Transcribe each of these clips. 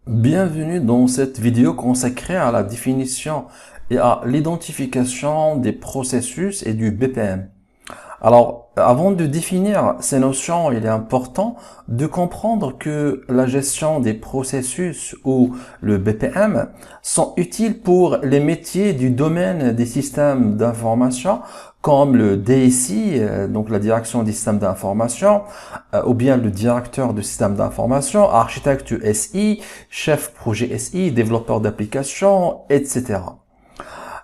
Bienvenue dans cette vidéo consacrée à la définition et à l'identification des processus et du BPM. Alors, avant de définir ces notions, il est important de comprendre que la gestion des processus ou le BPM sont utiles pour les métiers du domaine des systèmes d'information comme le DSI, donc la direction des systèmes d'information, ou bien le directeur de système d'information, architecte SI, chef projet SI, développeur d'applications, etc.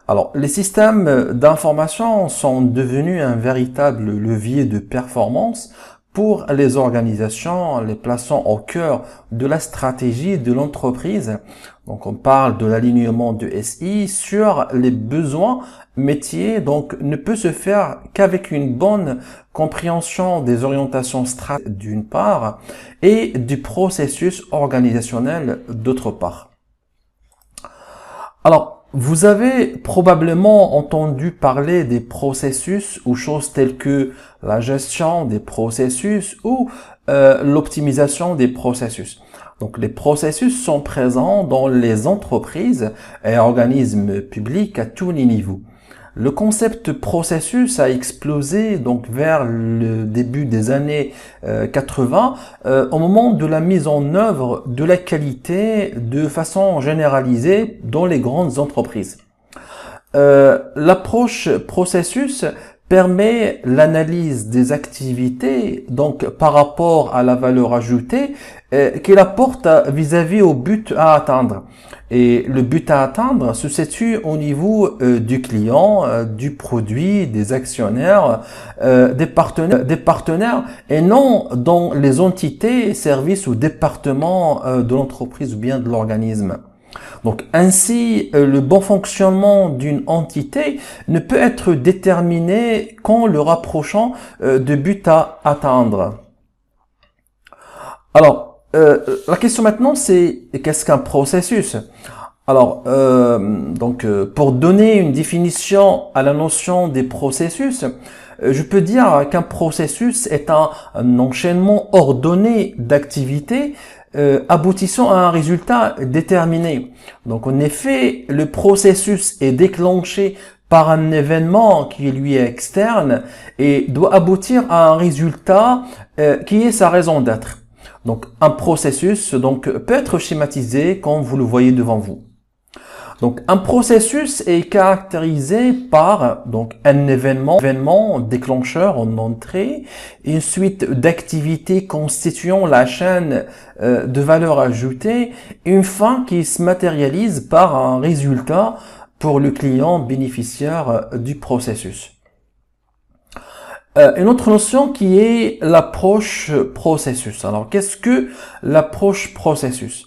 Alors, les systèmes d'information sont devenus un véritable levier de performance pour les organisations, les plaçant au cœur de la stratégie de l'entreprise. Donc, on parle de l'alignement de SI sur les besoins métiers, donc ne peut se faire qu'avec une bonne compréhension des orientations stratégiques d'une part et du processus organisationnel d'autre part. Alors, vous avez probablement entendu parler des processus ou choses telles que la gestion des processus ou l'optimisation des processus. Donc, les processus sont présents dans les entreprises et organismes publics à tous les niveaux. Le concept processus a explosé donc vers le début des années 80 au moment de la mise en œuvre de la qualité de façon généralisée dans les grandes entreprises. L'approche processus permet l'analyse des activités donc par rapport à la valeur ajoutée qu'il apporte vis-à-vis au but à atteindre. Et le but à atteindre se situe au niveau du client, du produit, des actionnaires, des partenaires et non dans les entités, services ou départements de l'entreprise ou bien de l'organisme. Donc ainsi, le bon fonctionnement d'une entité ne peut être déterminé qu'en le rapprochant de but à atteindre. Alors, la question maintenant, c'est qu'est-ce qu'un processus? Alors, pour donner une définition à la notion des processus, je peux dire qu'un processus est un enchaînement ordonné d'activités aboutissant à un résultat déterminé. Donc, en effet, le processus est déclenché par un événement qui lui est externe et doit aboutir à un résultat qui est sa raison d'être. Donc, un processus peut être schématisé comme vous le voyez devant vous. Donc, un processus est caractérisé par un événement déclencheur en entrée, une suite d'activités constituant la chaîne de valeur ajoutée, une fin qui se matérialise par un résultat pour le client bénéficiaire du processus. Une autre notion qui est l'approche processus. Alors, qu'est-ce que l'approche processus?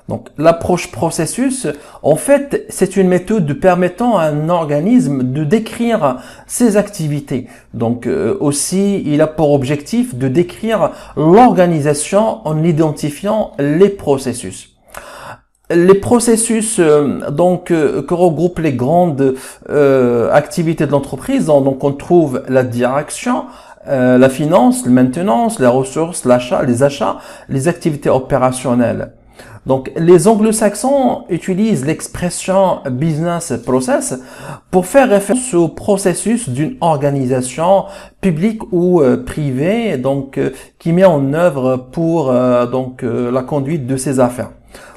Donc, l'approche processus, en fait, c'est une méthode permettant à un organisme de décrire ses activités. Donc, aussi, il a pour objectif de décrire l'organisation en identifiant les processus. Les processus que regroupent les grandes activités de l'entreprise, donc on trouve la direction, la finance, la maintenance, les ressources, l'achat, les achats, les activités opérationnelles. Donc, les anglo-saxons utilisent l'expression business process pour faire référence au processus d'une organisation publique ou privée, qui met en œuvre pour la conduite de ses affaires.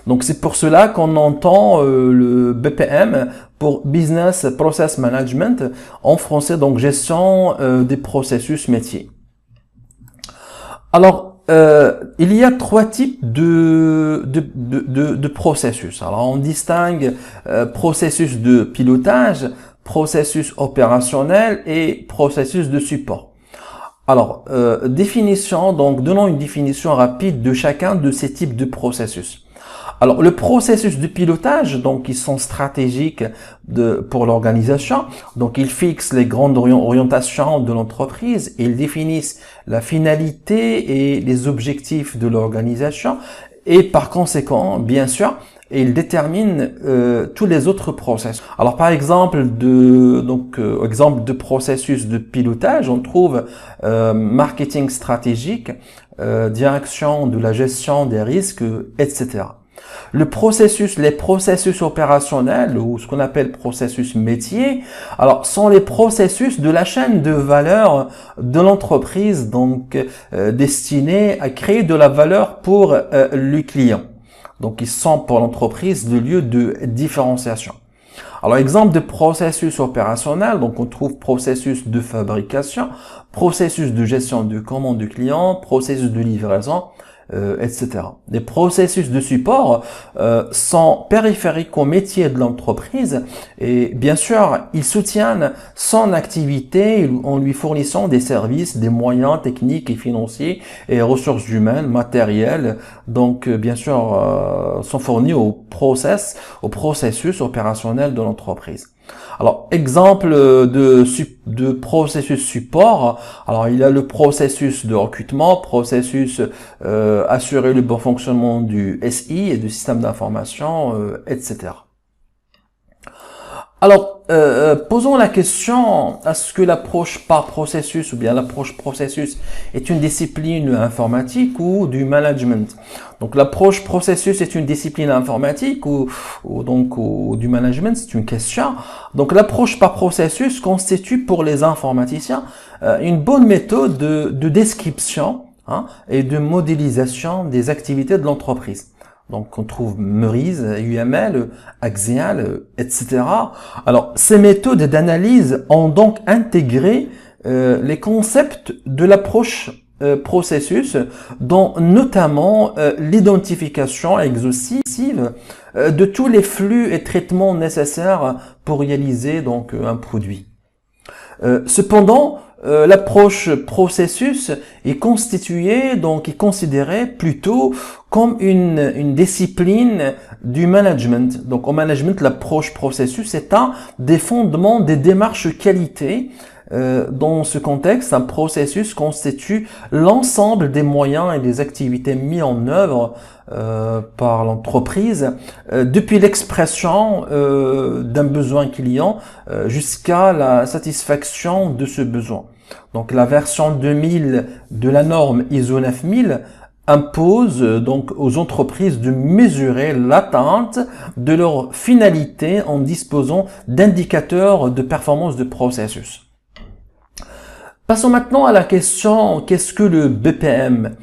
Donc, c'est pour cela qu'on entend le BPM pour Business Process Management, en français, donc gestion des processus métiers. Alors, il y a trois types de processus. Alors, on distingue processus de pilotage, processus opérationnel et processus de support. Alors, donnons une définition rapide de chacun de ces types de processus. Alors, le processus de pilotage, ils sont stratégiques pour l'organisation. Donc, ils fixent les grandes orientations de l'entreprise, ils définissent la finalité et les objectifs de l'organisation, et par conséquent, bien sûr, ils déterminent tous les autres processus. Alors, par exemple, exemple de processus de pilotage, on trouve marketing stratégique, direction de la gestion des risques, etc. les processus opérationnels ou ce qu'on appelle processus métier, alors sont les processus de la chaîne de valeur de l'entreprise, donc destinés à créer de la valeur pour le client. Donc ils sont pour l'entreprise le lieu de différenciation. Alors, exemple de processus opérationnel, donc on trouve processus de fabrication, processus de gestion de commande du client, processus de livraison, etc. Les processus de support sont périphériques au métier de l'entreprise et bien sûr, ils soutiennent son activité en lui fournissant des services, des moyens techniques et financiers et ressources humaines, matérielles, donc bien sûr, sont fournis au processus opérationnel de l'entreprise. Alors, exemple de processus support. Alors, il y a le processus de recrutement, processus assurer le bon fonctionnement du SI et du système d'information, etc. Alors, posons la question, est-ce que l'approche par processus ou bien l'approche processus est une discipline informatique ou du management? Donc, l'approche processus est une discipline informatique ou du management, c'est une question. Donc, l'approche par processus constitue pour les informaticiens une bonne méthode de description et de modélisation des activités de l'entreprise. Donc, on trouve Meurize, UML, Axial, etc. Alors, ces méthodes d'analyse ont donc intégré les concepts de l'approche processus, dont notamment l'identification exhaustive de tous les flux et traitements nécessaires pour réaliser donc un produit. Cependant, l'approche processus est considérée plutôt comme une discipline du management. Donc, au management, l'approche processus est un des fondements des démarches qualité. Dans ce contexte, un processus constitue l'ensemble des moyens et des activités mis en œuvre par l'entreprise depuis l'expression d'un besoin client jusqu'à la satisfaction de ce besoin. Donc la version 2000 de la norme ISO 9000 impose donc aux entreprises de mesurer l'atteinte de leur finalité en disposant d'indicateurs de performance de processus. Passons maintenant à la question, qu'est-ce que le BPM?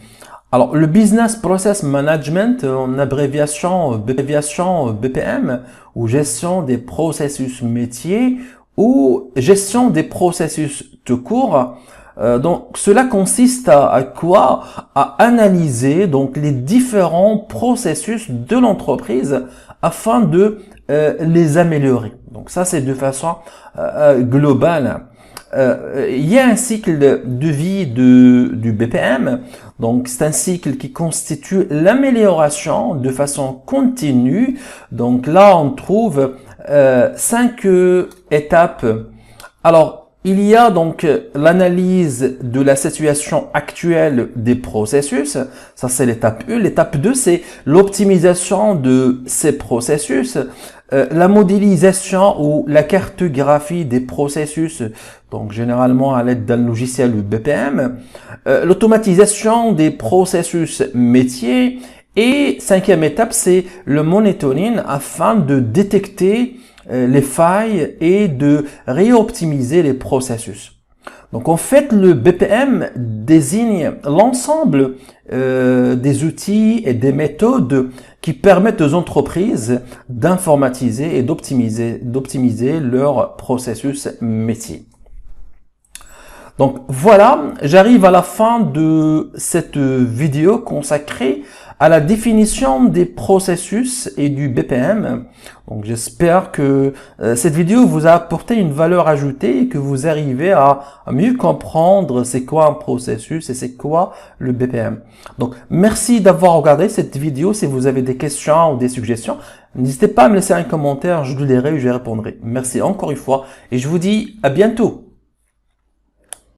Alors, le Business Process Management, en abréviation BPM, ou gestion des processus métiers, ou gestion des processus tout court. Donc, cela consiste à quoi? À analyser donc les différents processus de l'entreprise afin de les améliorer. Donc, ça, c'est de façon globale. Il y a un cycle de vie du BPM. Donc, c'est un cycle qui constitue l'amélioration de façon continue. Donc, là, on trouve 5 étapes. Alors, il y a donc l'analyse de la situation actuelle des processus. Ça, c'est l'étape 1. L'étape 2, c'est l'optimisation de ces processus. La modélisation ou la cartographie des processus, donc généralement à l'aide d'un logiciel BPM. L'automatisation des processus métiers. Et 5e étape, c'est le monitoring afin de détecter les failles et de réoptimiser les processus. Donc en fait, le BPM désigne l'ensemble des outils et des méthodes qui permettent aux entreprises d'informatiser et d'optimiser leur processus métier. Donc voilà, j'arrive à la fin de cette vidéo consacrée à la définition des processus et du BPM. Donc j'espère que cette vidéo vous a apporté une valeur ajoutée et que vous arrivez à mieux comprendre c'est quoi un processus et c'est quoi le BPM. Donc merci d'avoir regardé cette vidéo. Si vous avez des questions ou des suggestions, n'hésitez pas à me laisser un commentaire, je le lirai et je répondrai. Merci encore une fois et je vous dis à bientôt.